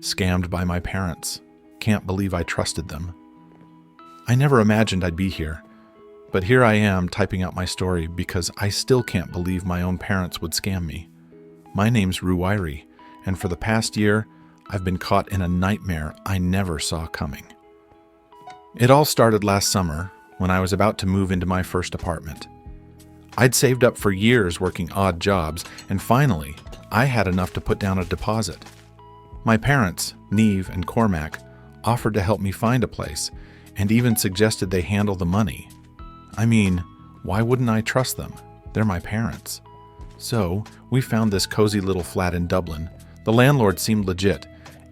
Scammed by my parents. Can't believe I trusted them. I never imagined I'd be here, but here I am typing out my story because I still can't believe my own parents would scam me. My name's Ruairí, and for the past year, I've been caught in a nightmare I never saw coming. It all started last summer when I was about to move into my first apartment. I'd saved up for years working odd jobs, and finally, I had enough to put down a deposit. My parents, Niamh and Cormac, offered to help me find a place, and even suggested they handle the money. I mean, why wouldn't I trust them? They're my parents. So, we found this cozy little flat in Dublin. The landlord seemed legit.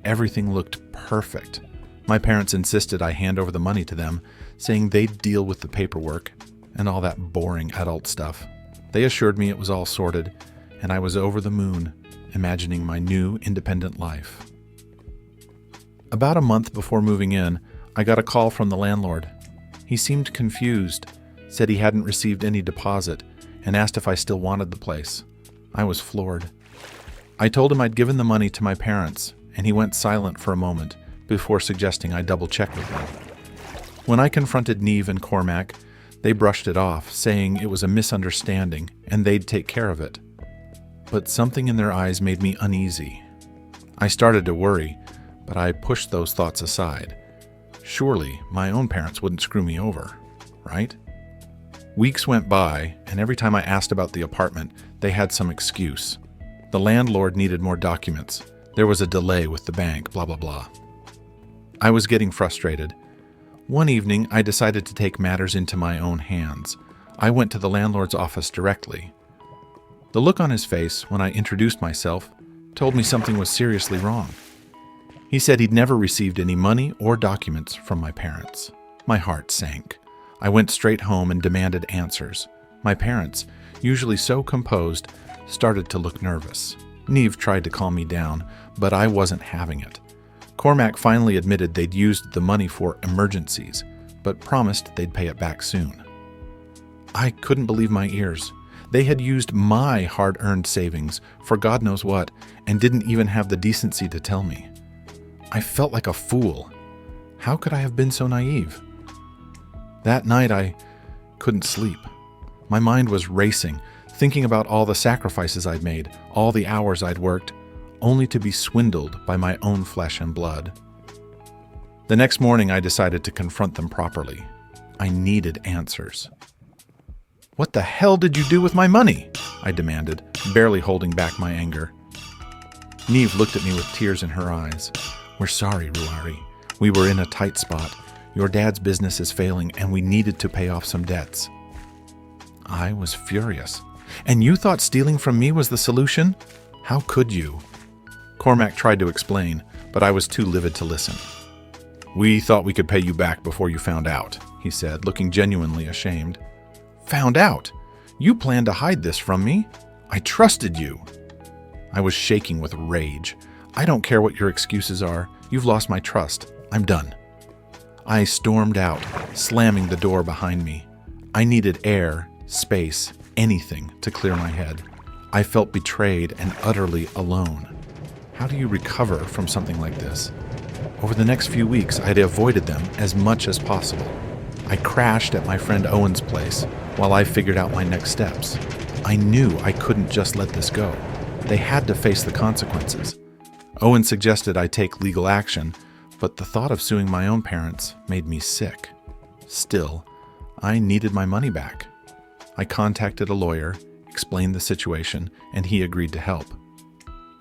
Everything looked perfect. My parents insisted I hand over the money to them, saying they'd deal with the paperwork and all that boring adult stuff. They assured me it was all sorted, and I was over the moon, imagining my new independent life. About a month before moving in, I got a call from the landlord. He seemed confused, said he hadn't received any deposit, and asked if I still wanted the place. I was floored. I told him I'd given the money to my parents, and he went silent for a moment before suggesting I double-check with them. When I confronted Niamh and Cormac, they brushed it off, saying it was a misunderstanding and they'd take care of it. But something in their eyes made me uneasy. I started to worry, but I pushed those thoughts aside. Surely my own parents wouldn't screw me over, right? Weeks went by, and every time I asked about the apartment, they had some excuse. The landlord needed more documents. There was a delay with the bank, blah, blah, blah. I was getting frustrated. One evening, I decided to take matters into my own hands. I went to the landlord's office directly. The look on his face when I introduced myself told me something was seriously wrong. He said he'd never received any money or documents from my parents. My heart sank. I went straight home and demanded answers. My parents, usually so composed, started to look nervous. Niamh tried to calm me down, but I wasn't having it. Cormac finally admitted they'd used the money for emergencies, but promised they'd pay it back soon. I couldn't believe my ears. They had used my hard-earned savings for God knows what, and didn't even have the decency to tell me. I felt like a fool. How could I have been so naive? That night I couldn't sleep. My mind was racing, thinking about all the sacrifices I'd made, all the hours I'd worked, only to be swindled by my own flesh and blood. The next morning I decided to confront them properly. I needed answers. "What the hell did you do with my money?" I demanded, barely holding back my anger. Niamh looked at me with tears in her eyes. "We're sorry, Ruairí. We were in a tight spot. Your dad's business is failing, and we needed to pay off some debts." I was furious. "And you thought stealing from me was the solution? How could you?" Cormac tried to explain, but I was too livid to listen. "We thought we could pay you back before you found out," he said, looking genuinely ashamed. "Found out? You planned to hide this from me? I trusted you." I was shaking with rage. "I don't care what your excuses are. You've lost my trust. I'm done." I stormed out, slamming the door behind me. I needed air, space, anything to clear my head. I felt betrayed and utterly alone. How do you recover from something like this? Over the next few weeks, I'd avoided them as much as possible. I crashed at my friend Owen's place while I figured out my next steps. I knew I couldn't just let this go. They had to face the consequences. Owen suggested I take legal action, but the thought of suing my own parents made me sick. Still, I needed my money back. I contacted a lawyer, explained the situation, and he agreed to help.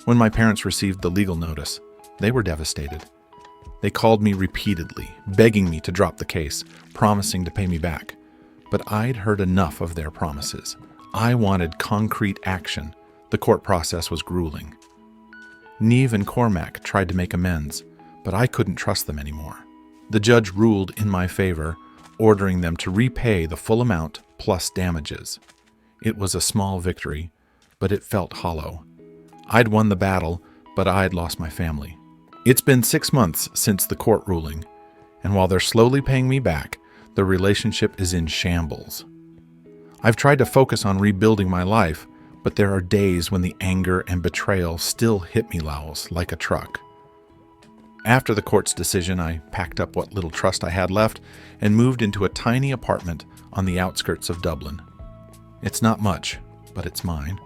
When my parents received the legal notice, they were devastated. They called me repeatedly, begging me to drop the case, promising to pay me back. But I'd heard enough of their promises. I wanted concrete action. The court process was grueling. Niamh and Cormac tried to make amends, but I couldn't trust them anymore. The judge ruled in my favor, ordering them to repay the full amount plus damages. It was a small victory, but it felt hollow. I'd won the battle, but I'd lost my family. It's been 6 months since the court ruling, and while they're slowly paying me back, the relationship is in shambles. I've tried to focus on rebuilding my life, but there are days when the anger and betrayal still hit me, Lowells, like a truck. After the court's decision, I packed up what little trust I had left and moved into a tiny apartment on the outskirts of Dublin. It's not much, but it's mine.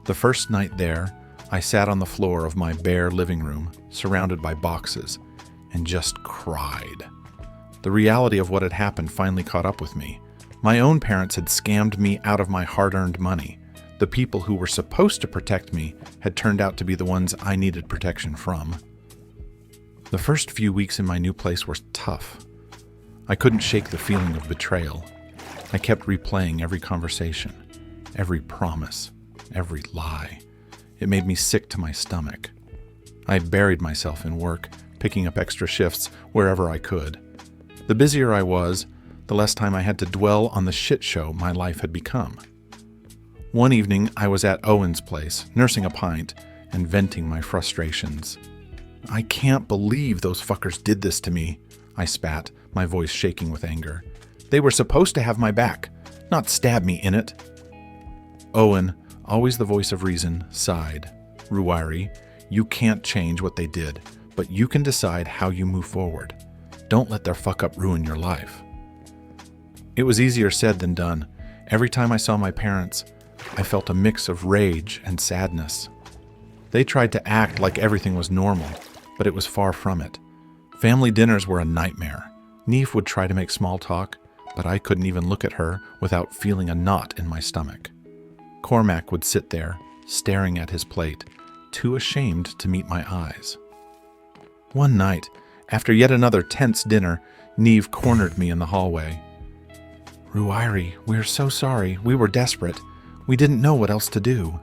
The first night there, I sat on the floor of my bare living room, surrounded by boxes, and just cried. The reality of what had happened finally caught up with me. My own parents had scammed me out of my hard-earned money. The people who were supposed to protect me had turned out to be the ones I needed protection from. The first few weeks in my new place were tough. I couldn't shake the feeling of betrayal. I kept replaying every conversation, every promise, every lie. It made me sick to my stomach. I buried myself in work, picking up extra shifts wherever I could. The busier I was, the less time I had to dwell on the shit show my life had become. One evening, I was at Owen's place, nursing a pint and venting my frustrations. "I can't believe those fuckers did this to me," I spat, my voice shaking with anger. "They were supposed to have my back, not stab me in it." Owen, always the voice of reason, sighed. "Ruairí, you can't change what they did, but you can decide how you move forward. Don't let their fuck-up ruin your life." It was easier said than done. Every time I saw my parents, I felt a mix of rage and sadness. They tried to act like everything was normal, but it was far from it. Family dinners were a nightmare. Niamh would try to make small talk, but I couldn't even look at her without feeling a knot in my stomach. Cormac would sit there, staring at his plate, too ashamed to meet my eyes. One night, after yet another tense dinner, Niamh cornered me in the hallway. "Ruairí, we're so sorry. We were desperate. We didn't know what else to do."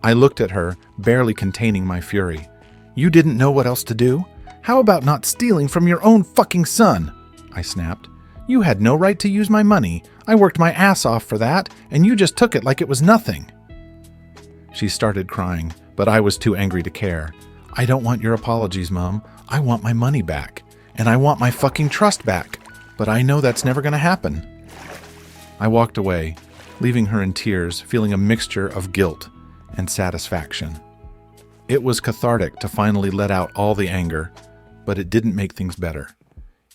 I looked at her, barely containing my fury. "You didn't know what else to do? How about not stealing from your own fucking son?" I snapped. "You had no right to use my money. I worked my ass off for that, and you just took it like it was nothing." She started crying, but I was too angry to care. "I don't want your apologies, Mom. I want my money back. And I want my fucking trust back. But I know that's never going to happen." I walked away, leaving her in tears, feeling a mixture of guilt and satisfaction. It was cathartic to finally let out all the anger, but it didn't make things better.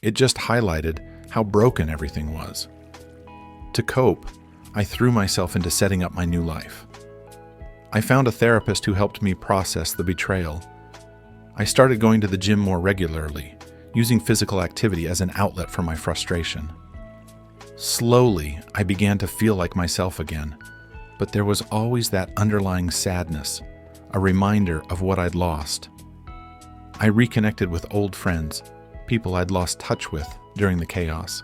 It just highlighted how broken everything was. To cope, I threw myself into setting up my new life. I found a therapist who helped me process the betrayal. I started going to the gym more regularly, using physical activity as an outlet for my frustration. Slowly, I began to feel like myself again, but there was always that underlying sadness, a reminder of what I'd lost. I reconnected with old friends, people I'd lost touch with during the chaos.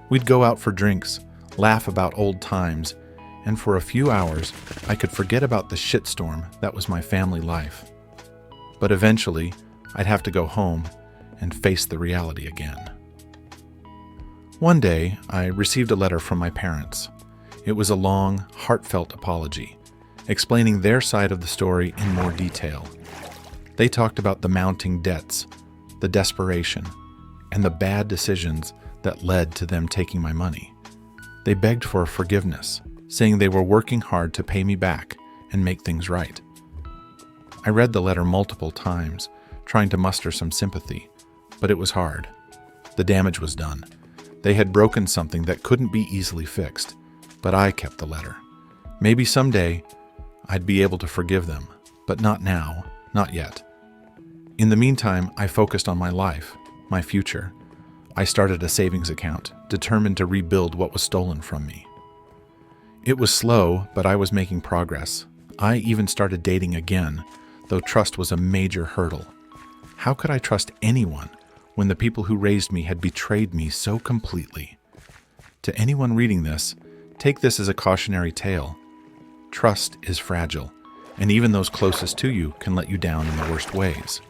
We'd go out for drinks, laugh about old times, and for a few hours, I could forget about the shitstorm that was my family life. But eventually, I'd have to go home and face the reality again. One day, I received a letter from my parents. It was a long, heartfelt apology, explaining their side of the story in more detail. They talked about the mounting debts, the desperation, and the bad decisions that led to them taking my money. They begged for forgiveness, saying they were working hard to pay me back and make things right. I read the letter multiple times, trying to muster some sympathy, but it was hard. The damage was done. They had broken something that couldn't be easily fixed, but I kept the letter. Maybe someday I'd be able to forgive them, but not now, not yet. In the meantime, I focused on my life, my future. I started a savings account, determined to rebuild what was stolen from me. It was slow, but I was making progress. I even started dating again, though trust was a major hurdle. How could I trust anyone when the people who raised me had betrayed me so completely? To anyone reading this, take this as a cautionary tale. Trust is fragile, and even those closest to you can let you down in the worst ways.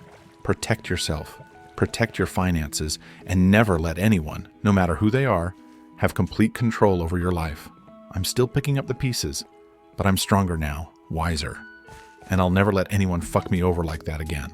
Protect yourself, protect your finances, and never let anyone, no matter who they are, have complete control over your life. I'm still picking up the pieces, but I'm stronger now, wiser, and I'll never let anyone fuck me over like that again.